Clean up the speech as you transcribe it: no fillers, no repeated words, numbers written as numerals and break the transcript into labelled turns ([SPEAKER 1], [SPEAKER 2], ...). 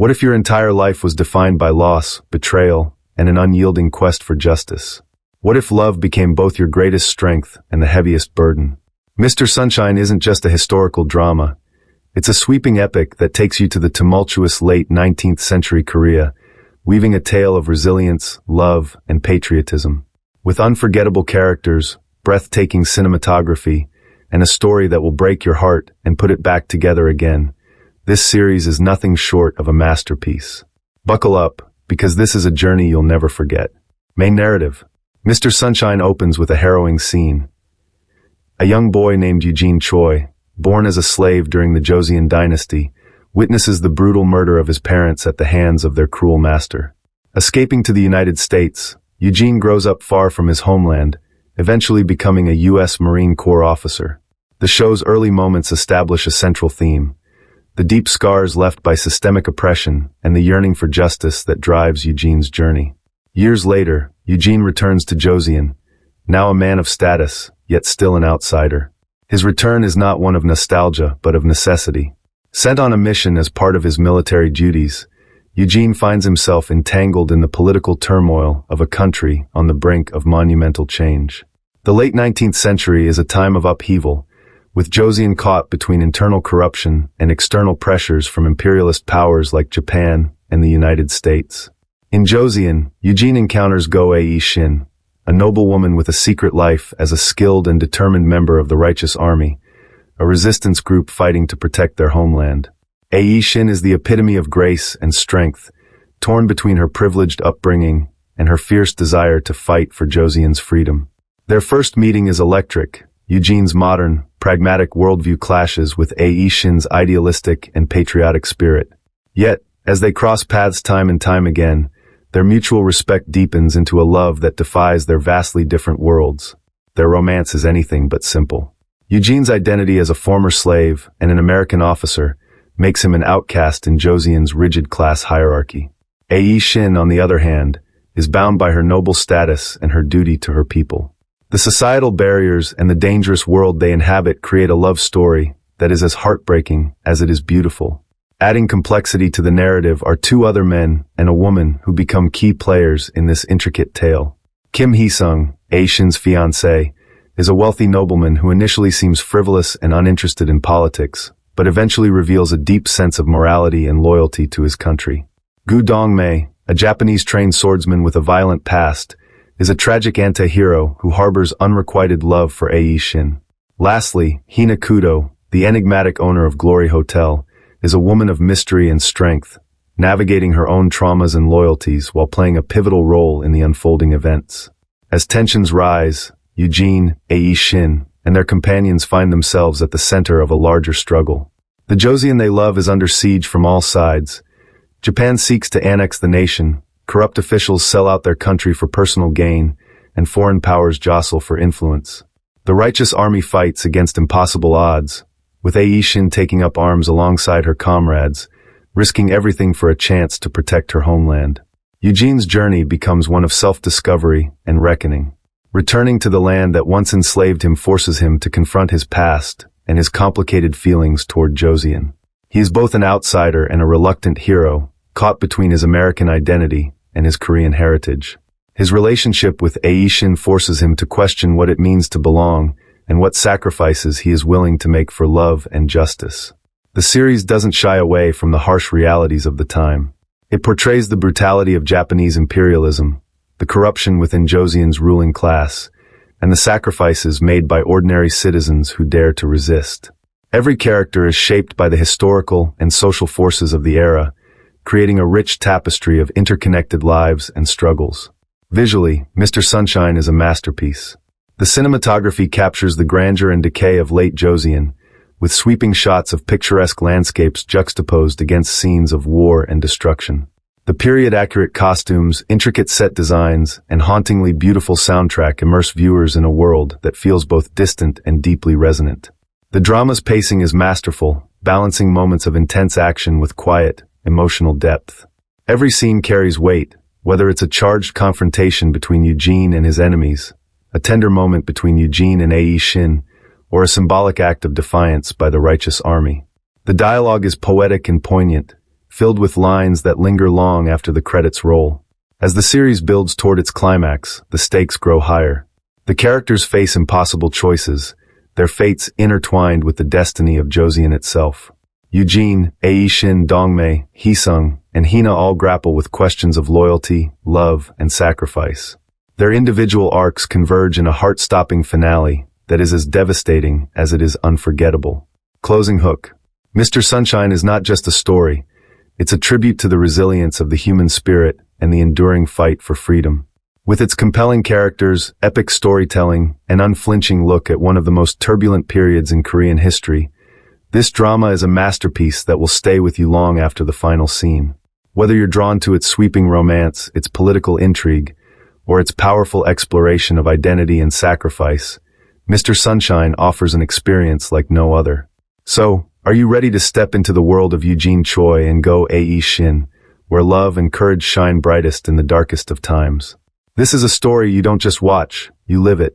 [SPEAKER 1] What if your entire life was defined by loss, betrayal, and an unyielding quest for justice? What if love became both your greatest strength and the heaviest burden? Mr. Sunshine isn't just a historical drama. It's a sweeping epic that takes you to the tumultuous late 19th century Korea, weaving a tale of resilience, love, and patriotism. With unforgettable characters, breathtaking cinematography, and a story that will break your heart and put it back together again, this series is nothing short of a masterpiece. Buckle up, because this is a journey you'll never forget. Main narrative. Mr. Sunshine opens with a harrowing scene. A young boy named Eugene Choi, born as a slave during the Joseon dynasty, witnesses the brutal murder of his parents at the hands of their cruel master. Escaping to the United States, Eugene grows up far from his homeland, eventually becoming a U.S. Marine Corps officer. The show's early moments establish a central theme: the deep scars left by systemic oppression and the yearning for justice that drives Eugene's journey. Years later, Eugene returns to Joseon, now a man of status, yet still an outsider. His return is not one of nostalgia, but of necessity. Sent on a mission as part of his military duties, Eugene finds himself entangled in the political turmoil of a country on the brink of monumental change. The late 19th century is a time of upheaval, with Joseon caught between internal corruption and external pressures from imperialist powers like Japan and the United States. In Joseon, Eugene encounters Go-Ae Shin, a noblewoman with a secret life as a skilled and determined member of the Righteous Army, a resistance group fighting to protect their homeland. Ae Shin is the epitome of grace and strength, torn between her privileged upbringing and her fierce desire to fight for Joseon's freedom. Their first meeting is electric. Eugene's modern, pragmatic worldview clashes with Ae Shin's idealistic and patriotic spirit. Yet, as they cross paths time and time again, their mutual respect deepens into a love that defies their vastly different worlds. Their romance is anything but simple. Eugene's identity as a former slave and an American officer makes him an outcast in Joseon's rigid class hierarchy. Ae Shin, on the other hand, is bound by her noble status and her duty to her people. The societal barriers and the dangerous world they inhabit create a love story that is as heartbreaking as it is beautiful. Adding complexity to the narrative are two other men and a woman who become key players in this intricate tale. Kim Hee-sung, Ae Shin's fiancé, is a wealthy nobleman who initially seems frivolous and uninterested in politics, but eventually reveals a deep sense of morality and loyalty to his country. Gu Dongmei, a Japanese-trained swordsman with a violent past, is a tragic anti-hero who harbors unrequited love for Ae Shin. Lastly, Hina Kudo, the enigmatic owner of Glory Hotel, is a woman of mystery and strength, navigating her own traumas and loyalties while playing a pivotal role in the unfolding events. As tensions rise, Eugene, Ae Shin, and their companions find themselves at the center of a larger struggle. The Joseon they love is under siege from all sides. Japan seeks to annex the nation, corrupt officials sell out their country for personal gain, and foreign powers jostle for influence. The Righteous Army fights against impossible odds, with Ae Shin taking up arms alongside her comrades, risking everything for a chance to protect her homeland. Eugene's journey becomes one of self-discovery and reckoning. Returning to the land that once enslaved him forces him to confront his past and his complicated feelings toward Joseon. He is both an outsider and a reluctant hero, caught between his American identity and his Korean heritage. His relationship with Ae Shin forces him to question what it means to belong and what sacrifices he is willing to make for love and justice. The series doesn't shy away from the harsh realities of the time. It portrays the brutality of Japanese imperialism, the corruption within Joseon's ruling class, and the sacrifices made by ordinary citizens who dare to resist. Every character is shaped by the historical and social forces of the era, creating a rich tapestry of interconnected lives and struggles. Visually, Mr. Sunshine is a masterpiece. The cinematography captures the grandeur and decay of late Joseon, with sweeping shots of picturesque landscapes juxtaposed against scenes of war and destruction. The period-accurate costumes, intricate set designs, and hauntingly beautiful soundtrack immerse viewers in a world that feels both distant and deeply resonant. The drama's pacing is masterful, balancing moments of intense action with quiet, emotional depth. Every scene carries weight, whether it's a charged confrontation between Eugene and his enemies, a tender moment between Eugene and Ae Shin, or a symbolic act of defiance by the Righteous Army. The dialogue is poetic and poignant, filled with lines that linger long after the credits roll. As the series builds toward its climax, the stakes grow higher. The characters face impossible choices, their fates intertwined with the destiny of Joseon itself. Eugene, Aishin, Dongmei, Heesung, and Hina all grapple with questions of loyalty, love, and sacrifice. Their individual arcs converge in a heart-stopping finale that is as devastating as it is unforgettable. Closing hook. Mr. Sunshine is not just a story. It's a tribute to the resilience of the human spirit and the enduring fight for freedom. With its compelling characters, epic storytelling, and unflinching look at one of the most turbulent periods in Korean history, this drama is a masterpiece that will stay with you long after the final scene. Whether you're drawn to its sweeping romance, its political intrigue, or its powerful exploration of identity and sacrifice, Mr. Sunshine offers an experience like no other. So, are you ready to step into the world of Eugene Choi and go Ae Shin, where love and courage shine brightest in the darkest of times? This is a story you don't just watch, you live it.